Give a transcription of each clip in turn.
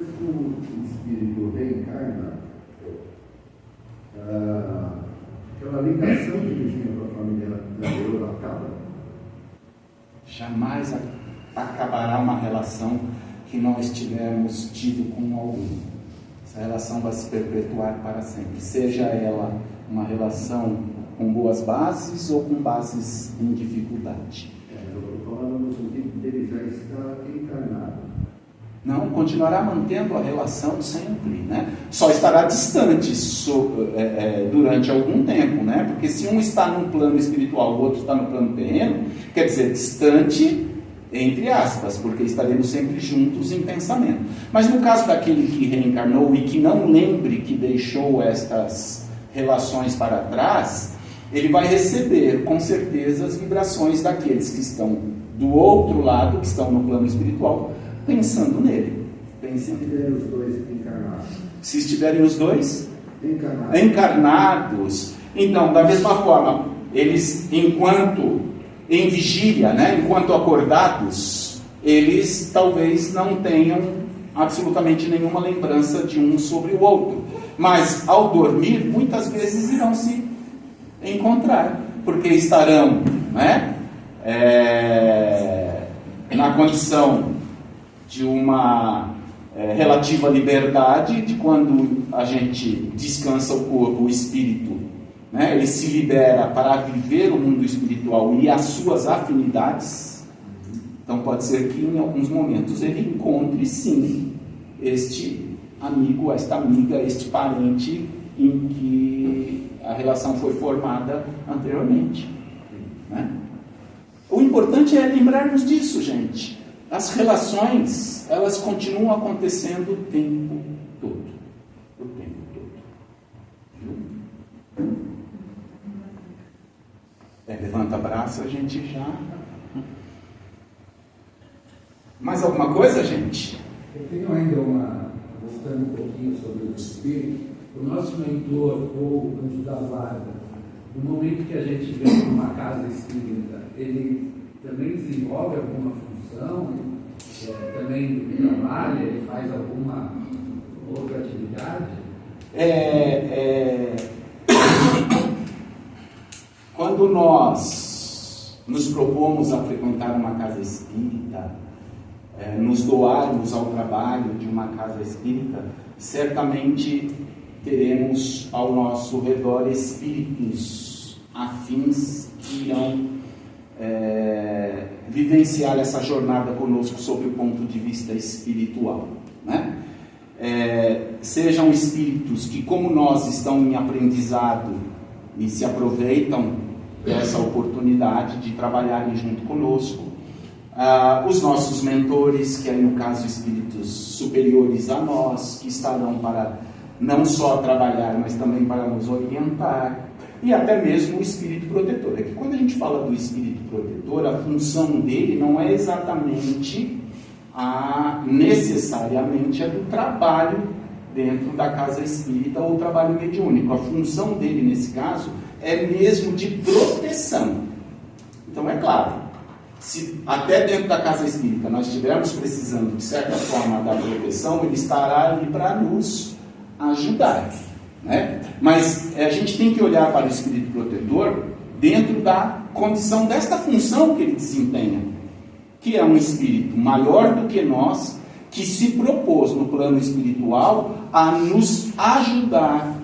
O espírito reencarna, aquela ligação que ele tinha com a família anterior acaba? Jamais acabará uma relação que nós tivermos tido com algum. Essa relação vai se perpetuar para sempre, seja ela uma relação com boas bases ou com bases em dificuldade. Eu estou falando no sentido de ele já está encarnado. Não, continuará mantendo a relação sempre, né? Só estará distante durante algum tempo, né? Porque se um está num plano espiritual, o outro está no plano terreno, quer dizer, distante, entre aspas, porque estaremos sempre juntos em pensamento. Mas no caso daquele que reencarnou e que não lembre que deixou estas relações para trás, ele vai receber, com certeza, as vibrações daqueles que estão do outro lado, que estão no plano espiritual, pensando nele. Se estiverem os dois encarnados. Se estiverem os dois encarnados. Então, da mesma forma, eles, enquanto em vigília, né, enquanto acordados, eles talvez não tenham absolutamente nenhuma lembrança de um sobre o outro. Mas, ao dormir, muitas vezes irão se encontrar, porque estarão, né, na condição de uma relativa liberdade, de quando a gente descansa o corpo, o espírito, né, ele se libera para viver o mundo espiritual e as suas afinidades. Então pode ser que em alguns momentos ele encontre sim este amigo, esta amiga, este parente em que a relação foi formada anteriormente, né? O importante é lembrarmos disso, gente. As relações, elas continuam acontecendo o tempo todo. O tempo todo. Viu? Levanta o braço, a gente já... Mais alguma coisa, gente? Eu tenho ainda voltando um pouquinho sobre o espírito. O nosso mentor, ou o anjo da guarda, no momento que a gente vem para uma casa espírita, ele também desenvolve alguma função, também trabalha, ele faz alguma outra atividade? Quando nós nos propomos a frequentar uma casa espírita, nos doarmos ao trabalho de uma casa espírita, certamente teremos ao nosso redor espíritos afins que irão vivenciar essa jornada conosco sob o ponto de vista espiritual, né? Sejam espíritos que, como nós, estão em aprendizado e se aproveitam dessa oportunidade de trabalharem junto conosco, os nossos mentores, que aí no caso espíritos superiores a nós, que estarão para não só trabalhar, mas também para nos orientar, e até mesmo o espírito protetor. É que quando a gente fala do espírito protetor, a função dele não é exatamente necessariamente a do trabalho dentro da casa espírita ou trabalho mediúnico. A função dele nesse caso é mesmo de proteção. Então é claro, se até dentro da casa espírita nós estivermos precisando de certa forma da proteção, ele estará ali para nos ajudar, né? Mas a gente tem que olhar para o espírito protetor dentro da condição desta função que ele desempenha, que é um espírito maior do que nós, que se propôs no plano espiritual a nos ajudar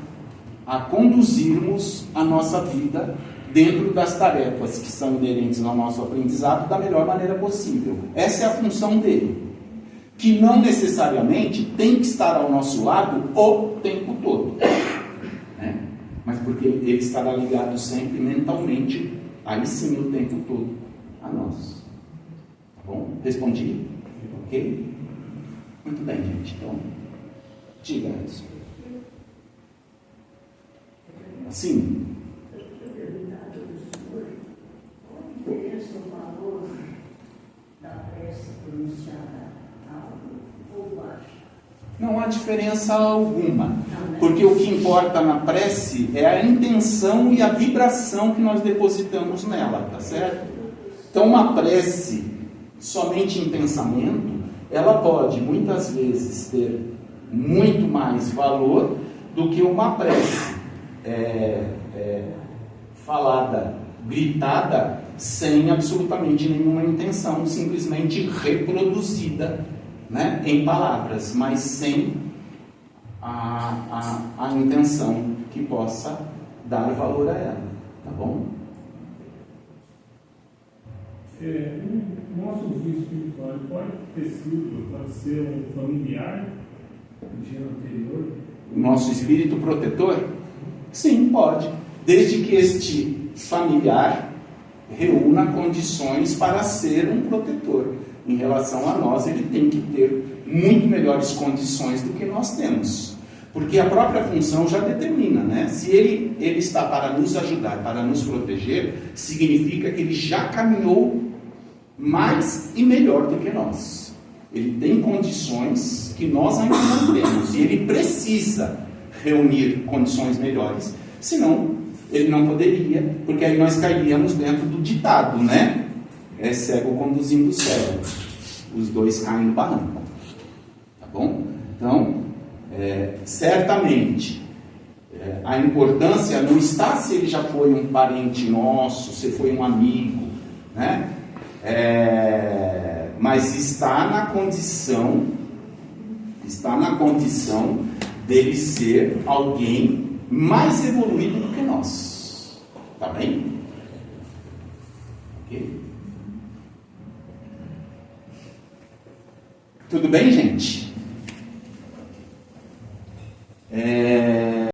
a conduzirmos a nossa vida dentro das tarefas que são inerentes ao nosso aprendizado da melhor maneira possível. Essa é a função dele, que não necessariamente tem que estar ao nosso lado o tempo todo, né? Mas porque ele estará ligado sempre mentalmente, aí sim o tempo todo, a nós. Tá bom? Respondi? Ok? Muito bem, gente. Então, diga isso. Sim. Não há diferença alguma, porque o que importa na prece é a intenção e a vibração que nós depositamos nela, tá certo? Então uma prece somente em pensamento, ela pode muitas vezes ter muito mais valor do que uma prece falada, gritada, sem absolutamente nenhuma intenção, simplesmente reproduzida, né, em palavras, mas sem a intenção que possa dar valor a ela, tá bom? O nosso guia espiritual pode ser um familiar do dia anterior? O nosso espírito protetor? Sim, pode, desde que este familiar reúna condições para ser um protetor. Em relação a nós, ele tem que ter muito melhores condições do que nós temos, porque a própria função já determina, né? Se ele está para nos ajudar, para nos proteger, significa que ele já caminhou mais e melhor do que nós. Ele tem condições que nós ainda não temos, e ele precisa reunir condições melhores, senão ele não poderia, porque aí nós cairíamos dentro do ditado, né? É cego conduzindo cego, os dois caem no barranco, tá bom? Então, certamente, a importância não está se ele já foi um parente nosso, se foi um amigo, né? Mas está na condição dele ser alguém mais evoluído do que nós, tá bem? Ok? Tudo bem, gente?